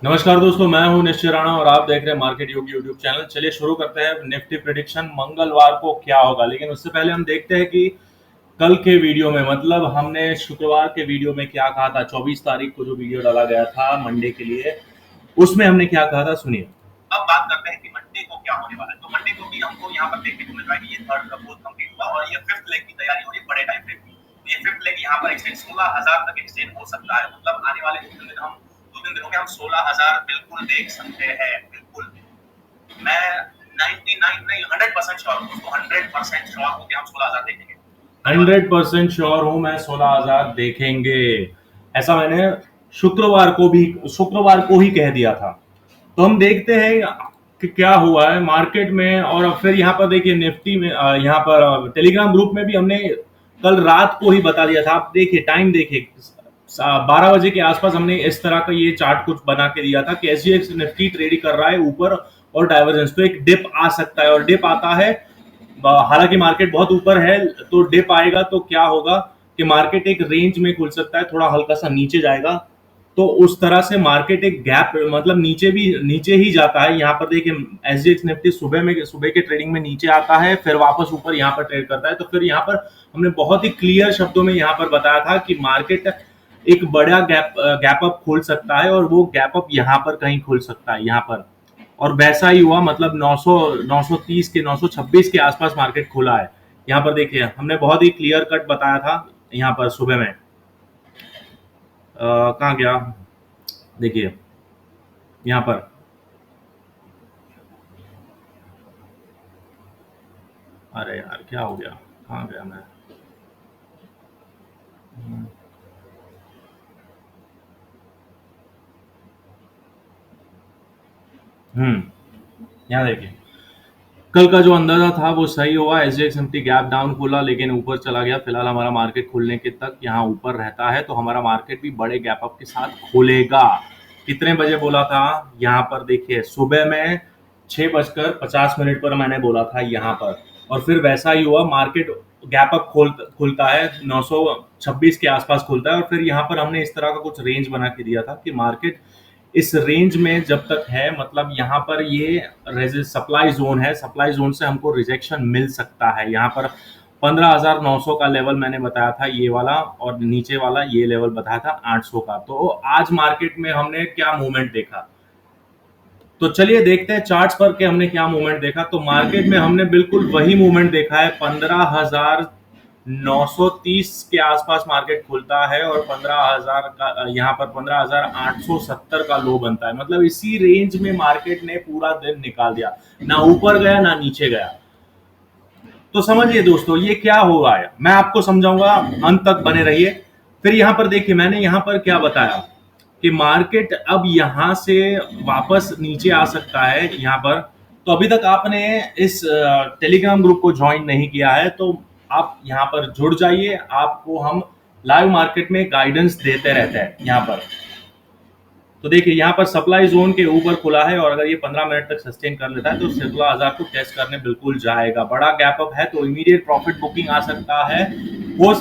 नमस्कार दोस्तों, मैं हूं निश्चय राणा और आप देख रहे हैं मार्केट योगी यूट्यूब चैनल। चलिए शुरू करते हैं निफ्टी प्रेडिक्शन मंगलवार को क्या होगा। लेकिन उससे पहले हम देखते हैं कि कल के वीडियो में, मतलब हमने शुक्रवार के वीडियो में क्या कहा था। 24 तारीख को जो वीडियो डाला गया था मंडे के लिए, उसमें हमने क्या कहा था, सुनिए। अब बात करते हैं कि मंडे को क्या होने वाला है। तो मंडे को भी हमको यहाँ पर देखने को मिल रहा है कि ये थर्ड फोर्थ कंप्लीट हुआ और ये फिफ्थ लेग की तैयारी हो रही है बड़े टाइम फ्रेम की। तो ये फिफ्थ लेग यहाँ पर एक्सटेंड 16,000 तक एक्सटेंड हो सकता है। मतलब आने वाले दो तीन दिनों में हम 16,000 बिल्कुल देख सकते हैं। बिल्कुल, मैं 99 नहीं 100% श्योर हूँ, उसको 100% श्योर हूँ कि हम 16,000 देखेंगे। 100% श्योर हूँ मैं, 16,000 देखेंगे। ऐसा मैंने शुक्रवार को ही कह दिया था। तो हम देखते हैं कि क्या हुआ है मार्केट में। और फिर यहाँ पर देखिए निफ्टी में, यहाँ पर टेलीग्राम ग्रुप में भी हमने कल रात को ही बता दिया था। आप देखिए, टाइम देखिए, 12 बजे के आसपास हमने इस तरह का ये चार्ट कुछ बना के दिया था कि एसजीएक्स निफ्टी ट्रेड कर रहा है ऊपर और डाइवर्जेंस, तो एक डिप आ सकता है। और डिप आता है, हालांकि मार्केट बहुत ऊपर है, तो डिप आएगा तो क्या होगा कि मार्केट एक रेंज में खुल सकता है, थोड़ा हल्का सा नीचे जाएगा। तो उस तरह से मार्केट एक गैप, मतलब नीचे ही जाता है। यहाँ पर देखिए एसजीएक्स निफ्टी सुबह के ट्रेडिंग में नीचे आता है, फिर वापस ऊपर यहाँ पर ट्रेड करता है। तो फिर यहाँ पर हमने बहुत ही क्लियर शब्दों में यहाँ पर बताया था कि मार्केट एक बड़ा गैप अप खोल सकता है और वो गैप अप यहाँ पर कहीं खुल सकता है, यहाँ पर। और वैसा ही हुआ, मतलब 930 के 926 के आसपास मार्केट खुला है। यहाँ पर देखिए हमने बहुत ही क्लियर कट बताया था यहाँ पर सुबह में। कहाँ गया, देखिए यहाँ पर। अरे यार क्या हो गया, कहाँ गया मैं। हम्म यहाँ देखिए, कल का जो अंदाजा था वो सही हुआ। एसजीएक्स निफ्टी गैप डाउन खोला लेकिन ऊपर चला गया। फिलहाल हमारा मार्केट खुलने के तक यहाँ ऊपर रहता है, तो हमारा मार्केट भी बड़े गैप अप के साथ खोलेगा। कितने बजे बोला था, यहाँ पर देखिए सुबह में 6:50 पर मैंने बोला था यहाँ पर। और फिर वैसा ही हुआ, मार्केट गैप अप खुलता है, 926 के आसपास खुलता है। और फिर यहाँ पर हमने इस तरह का कुछ रेंज बना के दिया था कि मार्केट इस रेंज में जब तक है, मतलब यहाँ पर ये सप्लाई जोन है, सप्लाई जोन से हमको रिजेक्शन मिल सकता है। यहाँ पर 15,900 का लेवल मैंने बताया था, ये वाला, और नीचे वाला ये लेवल बताया था 800 का। तो आज मार्केट में हमने क्या मूवमेंट देखा, तो चलिए देखते हैं चार्ट्स पर कि हमने क्या मूवमेंट देखा। तो मार्केट में हमने बिल्कुल वही मूवमेंट देखा है। 15,930 के आसपास मार्केट खुलता है और 15,000 का, यहाँ पर 15,870 का लो बनता है। मतलब इसी रेंज में मार्केट ने पूरा दिन निकाल दिया, ना ऊपर गया ना नीचे गया। तो समझिए दोस्तों ये क्या हो रहा है, मैं आपको समझाऊंगा, अंत तक बने रहिए। फिर यहाँ पर देखिए मैंने यहाँ पर क्या बताया कि मार्केट अब यहाँ से वापस नीचे आ सकता है यहाँ पर। तो अभी तक आपने इस टेलीग्राम ग्रुप को ज्वाइन नहीं किया है तो आप यहाँ पर जुड़ जाइए। आपको हम लाइव मार्केट में गाइडेंस देते रहते हैं यहाँ पर। तो देखिए यहाँ पर सप्लाई जोन के ऊपर खुला है और अगर ये 15 मिनट तक सस्टेन कर लेता है तो 16,000 को टेस्ट करने बिल्कुल जाएगा। बड़ा गैप अप है तो इमीडिएट प्रॉफिट बुकिंग आ सकता है। हो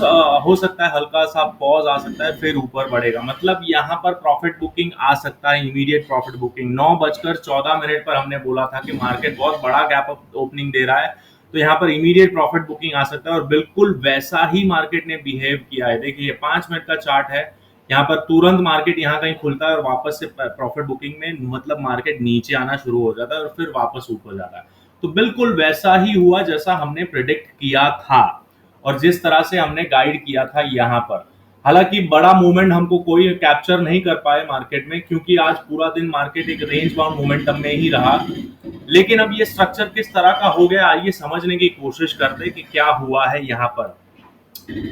सकता है हल्का सा पॉज आ सकता है, फिर ऊपर बढ़ेगा। मतलब यहाँ पर प्रॉफिट बुकिंग आ सकता है, इमीडिएट प्रॉफिट बुकिंग। 9:14 पर हमने बोला था कि मार्केट बहुत बड़ा गैप अप ओपनिंग दे रहा है, तो यहाँ पर इमीडिएट प्रॉफिट बुकिंग आ सकता है। और बिल्कुल वैसा ही मार्केट ने बिहेव किया है। देखिए 5 मिनट का चार्ट है, यहाँ पर तुरंत मार्केट यहाँ कहीं खुलता है और वापस से प्रॉफिट बुकिंग में, मतलब मार्केट नीचे आना शुरू हो जाता है और फिर वापस ऊपर जाता है। तो बिल्कुल वैसा ही हुआ जैसा हमने प्रिडिक्ट किया था और जिस तरह से हमने गाइड किया था यहाँ पर। हालांकि बड़ा मूवमेंट हमको कोई कैप्चर नहीं कर पाए मार्केट में, क्योंकि आज पूरा दिन मार्केट एक रेंज बाउंड मोमेंटम में ही रहा। लेकिन अब ये स्ट्रक्चर किस तरह का हो गया, आइए समझने की कोशिश करते हैं कि क्या हुआ है यहाँ पर।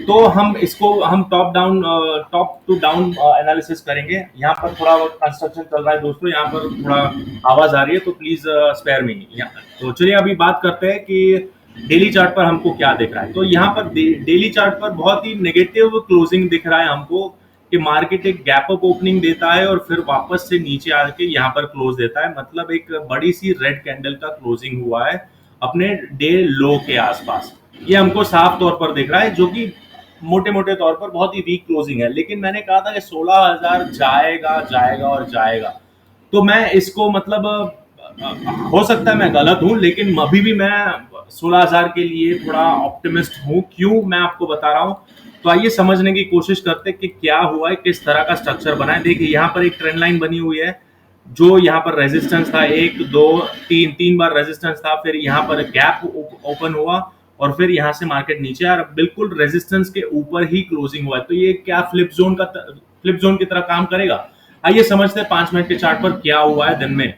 तो हम टॉप टू डाउन एनालिसिस करेंगे। यहाँ पर थोड़ा कंस्ट्रक्शन चल रहा है दोस्तों, यहाँ पर थोड़ा आवाज आ रही है तो प्लीज स्पेयर मी। तो चलिए अभी बात करते हैं कि डेली चार्ट पर हमको क्या दिख रहा है। तो यहाँ पर डेली चार्ट पर बहुत ही नेगेटिव क्लोजिंग दिख रहा है हमको कि मार्केट एक गैप अप ओपनिंग देता है और फिर वापस से नीचे आके यहाँ पर क्लोज देता है। मतलब एक बड़ी सी रेड कैंडल का क्लोजिंग हुआ है अपने डे लो के आसपास। ये हमको साफ तौर पर दिख रहा है, जो कि मोटे मोटे तौर पर बहुत ही वीक क्लोजिंग है। लेकिन मैंने कहा था कि 16,000 जाएगा जाएगा और जाएगा। तो मैं इसको मतलब हो सकता है मैं गलत हूं, लेकिन अभी भी मैं 16,000 के लिए थोड़ा ऑप्टिमिस्ट हूं। क्यों, मैं आपको बता रहा हूं। तो आइए समझने की कोशिश करते हैं कि क्या हुआ है, किस तरह का स्ट्रक्चर बना है। देखिए यहाँ पर एक ट्रेंड लाइन बनी हुई है, जो यहाँ पर रेजिस्टेंस था, एक दो तीन, तीन बार रेजिस्टेंस था, फिर यहाँ पर गैप ओपन हुआ और फिर यहाँ से मार्केट नीचे आ, बिल्कुल रेजिस्टेंस के ऊपर ही क्लोजिंग हुआ है। तो ये क्या फ्लिप जोन की तरह काम करेगा। आइए समझते हैं 5 मिनट के चार्ट पर क्या हुआ है दिन में।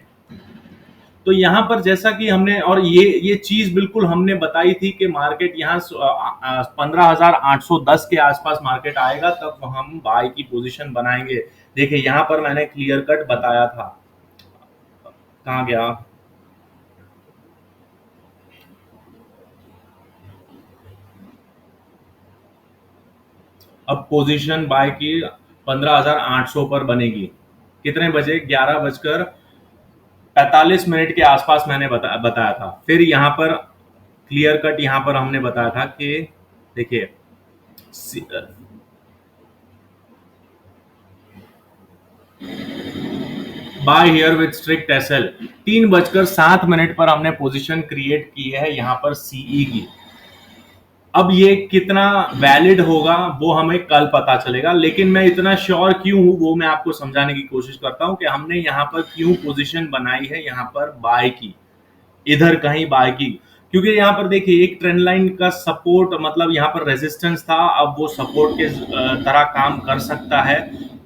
तो यहाँ पर जैसा कि हमने, और ये चीज बिल्कुल हमने बताई थी कि मार्केट यहाँ 15,810 के आसपास मार्केट आएगा, तब हम बाय की पोजीशन बनाएंगे। देखिए यहाँ पर मैंने क्लियर कट बताया था। कहाँ गया, अब पोजीशन बाय की 15,800 पर बनेगी। कितने बजे, 11:45 के आसपास मैंने बताया था। फिर यहाँ पर क्लियर कट, यहाँ पर हमने बताया था कि देखिए buy here with strict SL. 3:07 पर हमने पोजीशन क्रिएट की है यहाँ पर सीई की। अब ये कितना वैलिड होगा वो हमें कल पता चलेगा, लेकिन मैं इतना श्योर क्यों हूं वो मैं आपको समझाने की कोशिश करता हूं कि हमने यहाँ पर क्यों पोजीशन बनाई है यहाँ पर बाय की, इधर कहीं बाय की। क्योंकि यहाँ पर देखिए एक ट्रेंड लाइन का सपोर्ट, मतलब यहाँ पर रेजिस्टेंस था, अब वो सपोर्ट के तरह काम कर सकता है।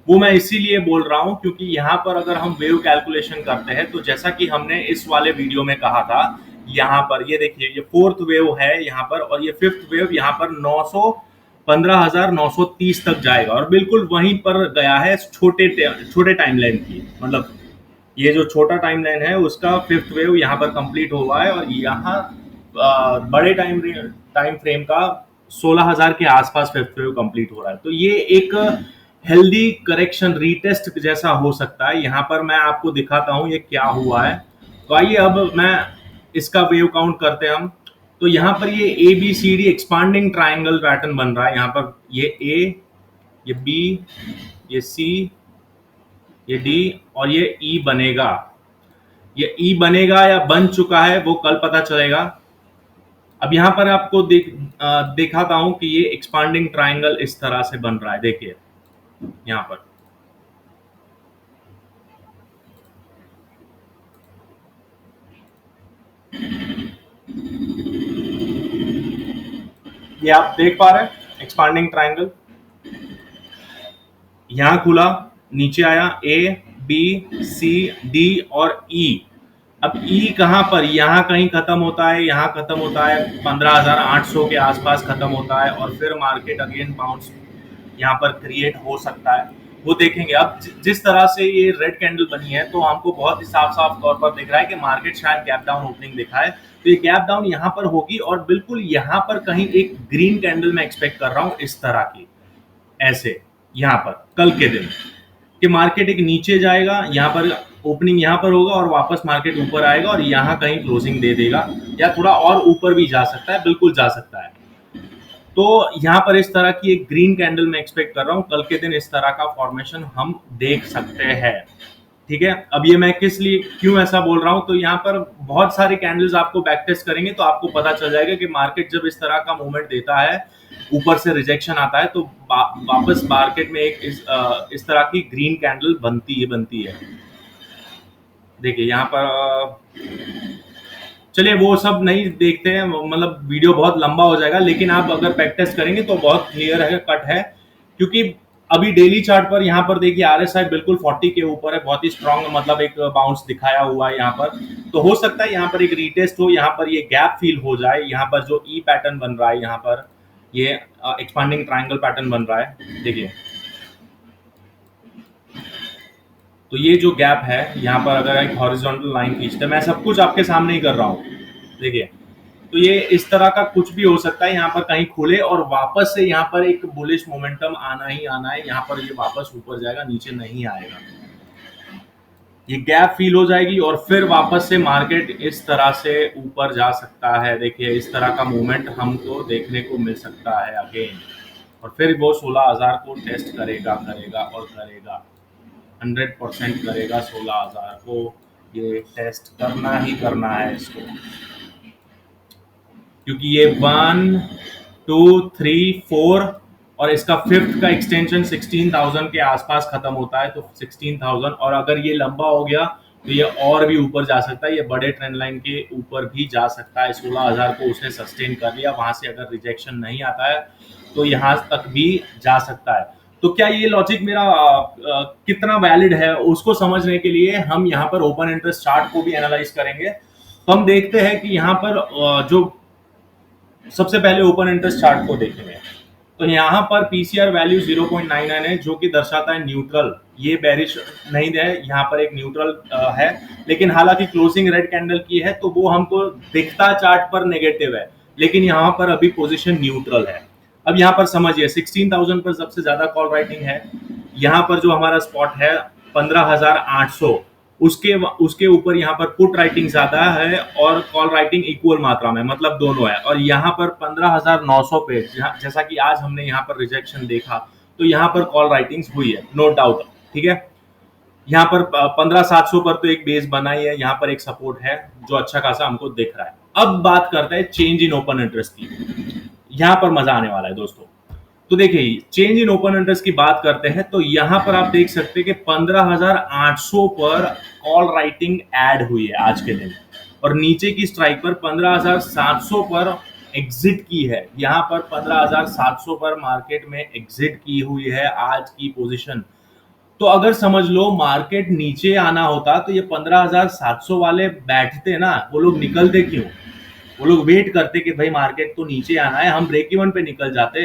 वो मैं इसीलिए बोल रहा हूँ क्योंकि यहाँ पर अगर हम वेव कैलकुलेशन करते हैं तो जैसा कि हमने इस वाले वीडियो में कहा था, यहाँ पर ये देखिए ये फोर्थ वेव है यहाँ पर, और ये फिफ्थ वेव यहाँ पर 15,930 तक जाएगा और बिल्कुल वहीं पर गया है छोटे टाइम लाइन की। मतलब ये जो छोटा टाइम लाइन है उसका फिफ्थ वेव यहाँ पर कंप्लीट हुआ है, और यहाँ बड़े टाइम फ्रेम का 16,000 के आसपास फिफ्थ वेव कंप्लीट हो रहा है। तो ये एक हेल्दी करेक्शन रीटेस्ट जैसा हो सकता है। यहाँ पर मैं आपको दिखाता हूँ ये क्या हुआ है। तो आइए अब मैं इसका वेव काउंट करते हैं हम। तो यहाँ पर ये A B C D expanding triangle pattern बन रहा है। यहाँ पर ये ए, ये बी, ये सी, ये डी और ये ई बनेगा। ये ई बनेगा या बन चुका है वो कल पता चलेगा। अब यहाँ पर आपको दिखाता हूं कि ये एक्सपांडिंग ट्राइंगल इस तरह से बन रहा है। देखिए यहाँ पर ये आप देख पा रहे हैं एक्सपांडिंग ट्राइंगल। यहां खुला, नीचे आया, ए बी सी डी और ई। अब ई कहां पर, यहां कहीं खत्म होता है, यहां खत्म होता है, 15,800 के आसपास खत्म होता है और फिर मार्केट अगेन बाउंस यहाँ पर क्रिएट हो सकता है, वो देखेंगे। अब जिस तरह से ये रेड कैंडल बनी है तो हमको बहुत ही साफ साफ तौर पर दिख रहा है कि मार्केट शायद गैप डाउन ओपनिंग दिखाए। तो ये गैप डाउन यहाँ पर होगी और बिल्कुल यहाँ पर कहीं एक ग्रीन कैंडल मैं एक्सपेक्ट कर रहा हूँ इस तरह की, ऐसे यहाँ पर कल के दिन कि मार्केट एक नीचे जाएगा, यहाँ पर ओपनिंग यहाँ पर होगा और वापस मार्केट ऊपर आएगा और यहाँ कहीं क्लोजिंग दे देगा, या थोड़ा और ऊपर भी जा सकता है, बिल्कुल जा सकता है। तो यहाँ पर इस तरह की एक ग्रीन कैंडल मैं एक्सपेक्ट कर रहा हूँ कल के दिन। इस तरह का फॉर्मेशन हम देख सकते हैं, ठीक है। अब ये मैं किस लिए क्यों ऐसा बोल रहा हूँ, तो यहाँ पर बहुत सारे कैंडल्स आपको बैक टेस्ट करेंगे तो आपको पता चल जाएगा कि मार्केट जब इस तरह का मूवमेंट देता है, ऊपर से रिजेक्शन आता है, तो वापस मार्केट में एक इस तरह की ग्रीन कैंडल बनती है। देखिए यहाँ पर चलिए वो सब नहीं देखते हैं, मतलब वीडियो बहुत लंबा हो जाएगा, लेकिन आप अगर बैक टेस्ट करेंगे तो बहुत क्लियर है, कट है। क्योंकि अभी डेली चार्ट पर यहाँ पर देखिए आरएसआई बिल्कुल 40 के ऊपर है, बहुत ही स्ट्रांग, मतलब एक बाउंस दिखाया हुआ है यहाँ पर। तो हो सकता है यहाँ पर एक रीटेस्ट हो, यहाँ पर ये गैप फील हो जाए, यहाँ पर जो ई पैटर्न बन रहा है, यहाँ पर ये एक्सपांडिंग ट्राइंगल पैटर्न बन रहा है, देखिए। तो ये जो गैप है यहाँ पर, अगर एक हॉरिजॉन्टल लाइन खींचते, मैं सब कुछ आपके सामने ही कर रहा हूँ, देखिए। तो ये इस तरह का कुछ भी हो सकता है, यहाँ पर कहीं खुले और वापस से यहाँ पर एक बुलिश मोमेंटम आना ही आना है, यहाँ पर ये वापस ऊपर जाएगा, नीचे नहीं आएगा। ये गैप फील हो जाएगी और फिर वापस से मार्केट इस तरह से ऊपर जा सकता है। देखिए इस तरह का मूवमेंट हमको देखने को मिल सकता है अगेन, और फिर वो 16,000 को टेस्ट करेगा और करेगा। 100% करेगा 16,000 को, ये टेस्ट करना ही करना है इसको, क्योंकि ये 1 2 3 4 और इसका फिफ्थ का एक्सटेंशन 16,000 के आसपास खत्म होता है, तो 16,000, और अगर ये लंबा हो गया तो ये और भी ऊपर जा सकता है, ये बड़े ट्रेंड लाइन के ऊपर भी जा सकता है। 16,000 को उसने सस्टेन कर लिया, वहां से अगर रिजेक्शन नहीं आता है तो यहाँ तक भी जा सकता है। तो क्या ये लॉजिक मेरा कितना वैलिड है उसको समझने के लिए हम यहाँ पर ओपन इंटरेस्ट चार्ट को भी एनालाइज करेंगे। तो हम देखते हैं कि यहाँ पर जो सबसे पहले ओपन इंटरेस्ट चार्ट को देखेंगे, तो यहाँ पर पीसीआर वैल्यू 0.99 है, जो कि दर्शाता है न्यूट्रल, ये बेरिश नहीं है, यहाँ पर एक न्यूट्रल है, लेकिन हालांकि क्लोजिंग रेड कैंडल की है तो वो हमको दिखता चार्ट पर नेगेटिव है, लेकिन यहाँ पर अभी पोजीशन न्यूट्रल है। अब यहाँ पर समझिए 16,000 पर सबसे ज्यादा कॉल राइटिंग है, यहाँ पर जो हमारा स्पॉट है 15,800, उसके ऊपर यहाँ पर पुट राइटिंग ज्यादा है और कॉल राइटिंग इक्वल मात्रा में, मतलब दोनों है। और यहाँ पर 15,900 पे जैसा कि आज हमने यहाँ पर रिजेक्शन देखा, तो यहाँ पर कॉल राइटिंग हुई है, नो डाउट, ठीक है। यहाँ पर 15,700 पर तो एक बेस बना ही है, यहाँ पर एक सपोर्ट है जो अच्छा खासा हमको दिख रहा है। अब बात करते हैं चेंज इन ओपन इंटरेस्ट की, यहाँ पर मजा आने वाला है दोस्तों। तो देखिए चेंज इन ओपन इंटरेस्ट की बात करते हैं, तो यहाँ पर आप देख सकते हैं कि 15,800 पर कॉल राइटिंग ऐड हुई है आज के दिन, और नीचे की स्ट्राइक पर 15,700 पर एग्जिट की है। यहाँ पर 15,700 पर मार्केट में एग्जिट की हुई है आज की पोजीशन। तो अगर समझ लो मार्केट नीचे आना होता तो ये 15,700 वाले बैठते ना, वो लोग निकलते क्यों? वो लोग वेट करते कि भाई मार्केट तो नीचे आना है, हम ब्रेक इवन पे निकल जाते।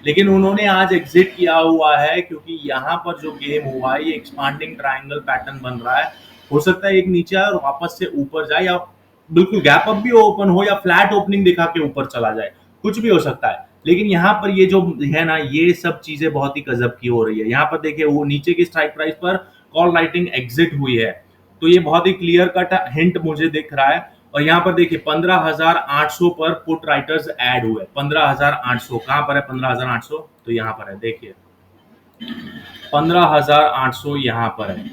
लेकिन उन्होंने आज एग्जिट किया हुआ है, क्योंकि यहाँ पर जो गेम हुआ है ये एक्सपांडिंग ट्रायंगल पैटर्न बन रहा है। हो सकता है एक नीचे आए और वापस से ऊपर जाए, या बिल्कुल गैप अप भी ओपन हो, या फ्लैट ओपनिंग दिखा के ऊपर चला जाए, कुछ भी हो सकता है। लेकिन यहाँ पर ये जो है ना, ये सब चीजें बहुत ही गजब की हो रही है। यहाँ पर देखिए वो नीचे की स्ट्राइक प्राइस पर कॉल राइटिंग एग्जिट हुई है, तो ये बहुत ही क्लियर कट हिंट मुझे दिख रहा है। और यहाँ पर देखिए 15,800 पर पुट राइटर्स ऐड हुए। 15,800 कहाँ पर है? 15,800 तो यहाँ पर है, देखिए 15,800 यहाँ पर है।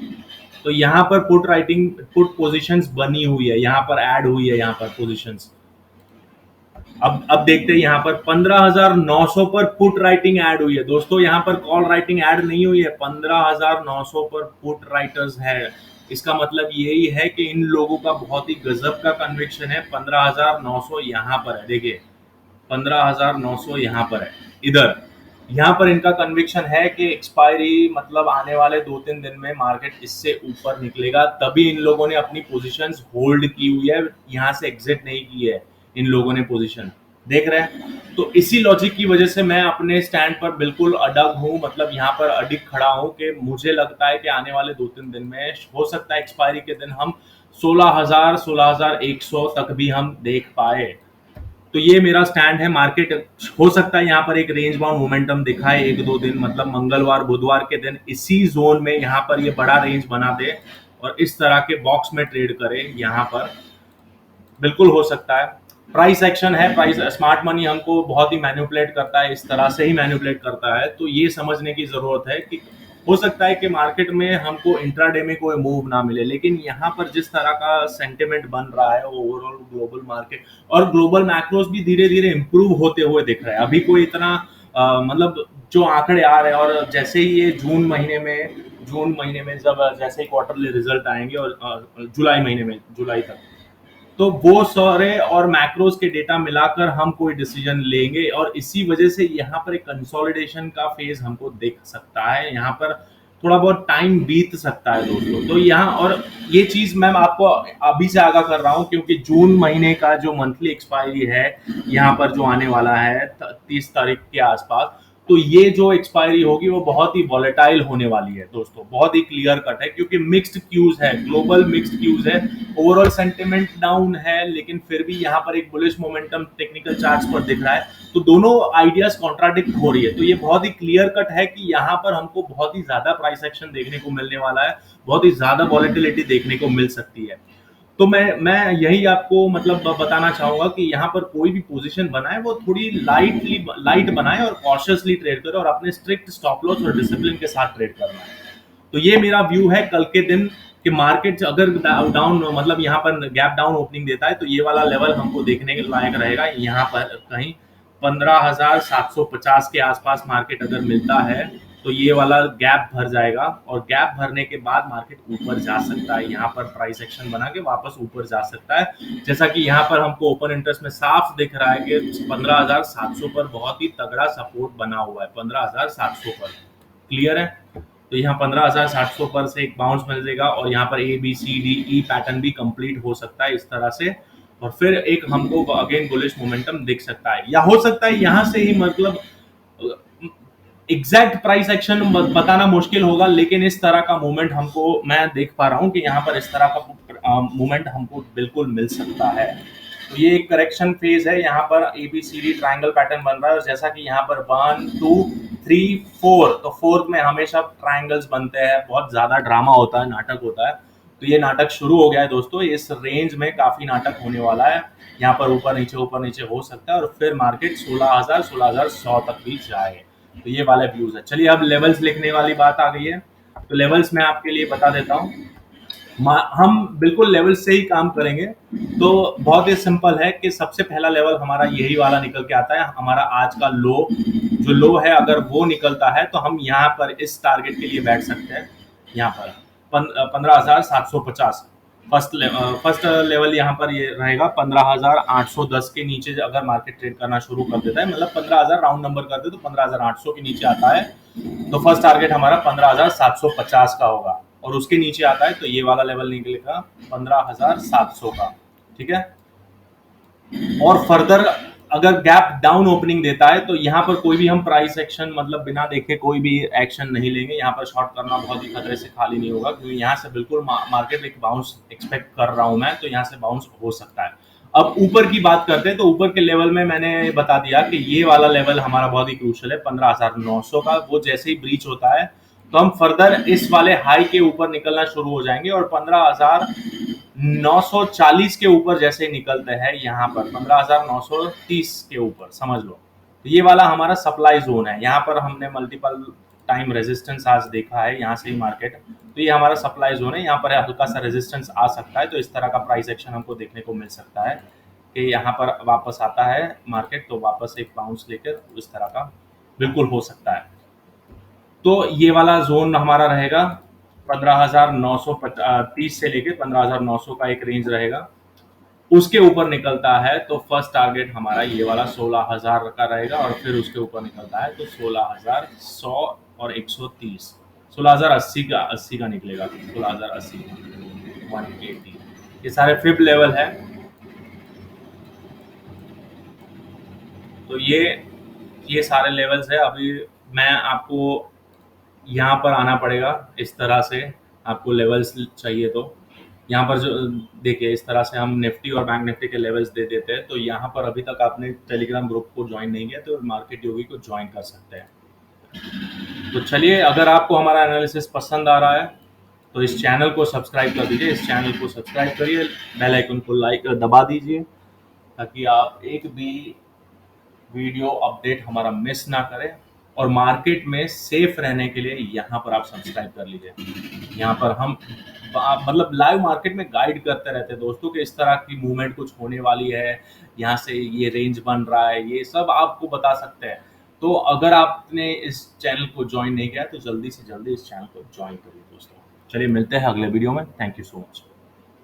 तो यहाँ पर पुट राइटिंग, पुट पोजीशंस बनी हुई है, यहाँ पर ऐड हुई है, यहाँ पर पोजीशंस। अब देखते हैं यहाँ पर 15,900 पर पुट राइटिंग ऐड हुई है दोस्तों, यहाँ पर कॉल राइटिंग ऐड नहीं हुई है, 15,900 पर पुट राइटर्स है। इसका मतलब यही है कि इन लोगों का बहुत ही गजब का कन्विक्शन है। 15,900 यहाँ पर है, देखिए 15,900 यहाँ पर है, इधर यहाँ पर इनका कन्विक्शन है कि एक्सपायरी मतलब आने वाले 2-3 दिन में मार्केट इससे ऊपर निकलेगा, तभी इन लोगों ने अपनी पोजीशंस होल्ड की हुई है, यहाँ से एग्जिट नहीं की है इन लोगों ने पोजीशन, देख रहे हैं। तो इसी लॉजिक की वजह से मैं अपने स्टैंड पर बिल्कुल अडग हूँ, मतलब यहाँ पर अडिग खड़ा हूँ कि मुझे लगता है कि आने वाले 2-3 दिन में हो सकता है एक्सपायरी के दिन हम 16,000 16,100 तक भी हम देख पाए। तो ये मेरा स्टैंड है। मार्केट हो सकता है यहाँ पर एक रेंज बाउंड मोमेंटम दिखाए 1-2 दिन, मतलब मंगलवार बुधवार के दिन इसी जोन में यहाँ पर ये बड़ा रेंज बना दे और इस तरह के बॉक्स में ट्रेड करे, यहाँ पर बिल्कुल हो सकता है। प्राइस एक्शन है, प्राइस स्मार्ट मनी हमको बहुत ही मैनिपुलेट करता है, इस तरह से ही मैनिपुलेट करता है। तो ये समझने की जरूरत है कि हो सकता है कि मार्केट में हमको इंट्राडे में कोई मूव ना मिले, लेकिन यहाँ पर जिस तरह का सेंटिमेंट बन रहा है ओवरऑल ग्लोबल मार्केट और ग्लोबल मैक्रोस भी धीरे धीरे इंप्रूव होते हुए दिख रहा है। अभी कोई इतना मतलब जो आंकड़े आ रहे हैं, और जैसे ही ये जून महीने में जब जैसे ही क्वार्टरली रिजल्ट आएंगे और जुलाई तक, तो वो सारे और मैक्रोस के डेटा मिलाकर हम कोई डिसीजन लेंगे, और इसी वजह से यहाँ पर एक कंसोलिडेशन का फेज हमको दिख सकता है। यहाँ पर थोड़ा बहुत टाइम बीत सकता है दोस्तों। तो यहाँ, और ये चीज मैं आपको अभी से आगाह कर रहा हूँ, क्योंकि जून महीने का जो मंथली एक्सपायरी है यहाँ पर जो आने वाला है 30 तारीख के आसपास, तो ये जो एक्सपायरी होगी वो बहुत ही वॉलेटाइल होने वाली है दोस्तों, बहुत ही क्लियर कट है, क्योंकि मिक्स्ड क्यूज है, ग्लोबल मिक्स्ड क्यूज है। ओवरऑल सेंटिमेंट डाउन है, लेकिन फिर भी यहाँ पर एक बुलिश मोमेंटम टेक्निकल चार्ट्स पर दिख रहा है। तो दोनों आइडियाज कॉन्ट्राडिक्ट हो रही है। तो ये बहुत ही क्लियर कट है कि यहाँ पर हमको बहुत ही ज्यादा प्राइस एक्शन देखने को मिलने वाला है, बहुत ही ज्यादा वॉलेटिलिटी देखने को मिल सकती है। तो मैं यही आपको मतलब बताना चाहूंगा कि यहाँ पर कोई भी पोजीशन बनाए वो थोड़ी लाइट बनाए और कॉशियसली ट्रेड करे, और अपने स्ट्रिक्ट स्टॉप लॉस और डिसिप्लिन के साथ ट्रेड करना है। तो ये मेरा व्यू है कल के दिन कि मार्केट अगर डाउन मतलब यहाँ पर गैप डाउन ओपनिंग देता है तो ये वाला लेवल हमको देखने के लायक रहेगा, यहाँ पर कहीं 15,750 के आसपास मार्केट अगर मिलता है तो ये वाला गैप भर जाएगा और गैप भरने के बाद मार्केट ऊपर जा सकता है, यहाँ पर प्राइस एक्शन बना के वापस ऊपर जा सकता है। जैसा कि यहाँ पर हमको ओपन इंटरेस्ट में साफ दिख रहा है कि 15,700 पर बहुत ही तगड़ा सपोर्ट बना हुआ है, 15,700 पर क्लियर है। तो यहाँ 15,700 पर से एक बाउंस मिल जाएगा और यहाँ पर A B C D E pattern भी कंप्लीट हो सकता है इस तरह से, और फिर एक हमको अगेन बुलिश मोमेंटम दिख सकता है, या हो सकता है यहाँ से ही मतलब एग्जैक्ट प्राइस एक्शन बताना मुश्किल होगा, लेकिन इस तरह का मूवमेंट हमको मैं देख पा रहा हूँ कि यहाँ पर इस तरह का मूवमेंट हमको बिल्कुल मिल सकता है। तो ये एक करेक्शन फेज है, यहाँ पर एबीसीडी ट्रायंगल पैटर्न बन रहा है और जैसा कि यहाँ पर 1 2 3 4, तो फोर्थ में हमेशा ट्रायंगल्स बनते हैं, बहुत ज्यादा ड्रामा होता है, नाटक होता है। तो ये नाटक शुरू हो गया है दोस्तों, इस रेंज में काफी नाटक होने वाला है, यहाँ पर ऊपर नीचे हो सकता है और फिर मार्केट 16,000 16,100 तक भी जाए। तो ये वाले व्यूज है। चलिए अब लेवल्स लिखने वाली बात आ गई है, तो लेवल्स मैं आपके लिए बता देता हूँ। हम बिल्कुल लेवल से ही काम करेंगे, तो बहुत ही सिंपल है कि सबसे पहला लेवल हमारा यही वाला निकल के आता है, हमारा आज का लो, जो लो है अगर वो निकलता है तो हम यहाँ पर इस टारगेट के लिए बैठ सकते हैं, यहाँ पर 15,750 फर्स्ट लेवल यहाँ पर ये रहेगा। 15,810 के नीचे अगर मार्केट ट्रेड करना शुरू कर देता है, मतलब 15,000 राउंड नंबर करते तो 15,800 के नीचे आता है, तो फर्स्ट टारगेट हमारा 15,750 का होगा, और उसके नीचे आता है तो ये वाला लेवल निकलेगा 15,700 का, ठीक है। और फर्दर अगर गैप डाउन ओपनिंग देता है तो यहाँ पर कोई भी हम प्राइस एक्शन मतलब बिना देखे कोई भी एक्शन नहीं लेंगे, यहाँ पर शॉर्ट करना बहुत ही खतरे से खाली नहीं होगा, क्योंकि यहाँ से बिल्कुल मार्केट एक बाउंस एक्सपेक्ट कर रहा हूँ मैं, तो यहाँ से बाउंस हो सकता है। अब ऊपर की बात करते हैं, तो ऊपर के लेवल में मैंने बता दिया कि ये वाला लेवल हमारा बहुत ही क्रूशियल है 15,900 का, वो जैसे ही ब्रीच होता है तो हम फर्दर इस वाले हाई के ऊपर निकलना शुरू हो जाएंगे, और 15,940 के ऊपर जैसे निकलते हैं यहाँ पर 15,930 के ऊपर समझ लो, तो ये वाला हमारा सप्लाई जोन है। यहाँ पर हमने मल्टीपल टाइम रेजिस्टेंस आज देखा है, यहाँ से ही मार्केट, तो ये हमारा सप्लाई जोन है, यहाँ पर हल्का सा रेजिस्टेंस आ सकता है, तो इस तरह का प्राइस एक्शन हमको देखने को मिल सकता है कि यहाँ पर वापस आता है मार्केट, तो वापस एक बाउंस लेकर इस तरह का बिल्कुल हो सकता है। तो ये वाला जोन हमारा रहेगा 15,930 से लेके 15,900 का एक रेंज रहेगा, उसके ऊपर निकलता है तो फर्स्ट टारगेट हमारा ये वाला 16,000 का रहेगा, और फिर उसके ऊपर निकलता है तो 16,100 और 130, 16,080 का निकलेगा, 16,080 180, ये सारे फिब लेवल है। तो ये सारे लेवल्स है। अभी मैं आपको यहाँ पर आना पड़ेगा, इस तरह से आपको लेवल्स चाहिए तो यहाँ पर जो देखिए इस तरह से हम निफ्टी और बैंक निफ्टी के लेवल्स दे देते हैं। तो यहाँ पर अभी तक आपने टेलीग्राम ग्रुप को ज्वाइन नहीं किया तो मार्केट योगी को ज्वाइन कर सकते हैं। तो चलिए, अगर आपको हमारा एनालिसिस पसंद आ रहा है तो इस चैनल को सब्सक्राइब कर दीजिए, इस चैनल को सब्सक्राइब करिए, बेल आइकन को लाइक दबा दीजिए ताकि आप एक भी वीडियो अपडेट हमारा मिस ना करें, और मार्केट में सेफ रहने के लिए यहाँ पर आप सब्सक्राइब कर लीजिए। यहाँ पर हम मतलब लाइव मार्केट में गाइड करते रहते हैं दोस्तों कि इस तरह की मूवमेंट कुछ होने वाली है, यहाँ से ये रेंज बन रहा है, ये सब आपको बता सकते हैं। तो अगर आपने इस चैनल को ज्वाइन नहीं किया तो जल्दी से जल्दी इस चैनल को ज्वाइन करिए दोस्तों। चलिए मिलते हैं अगले वीडियो में, थैंक यू सो मच।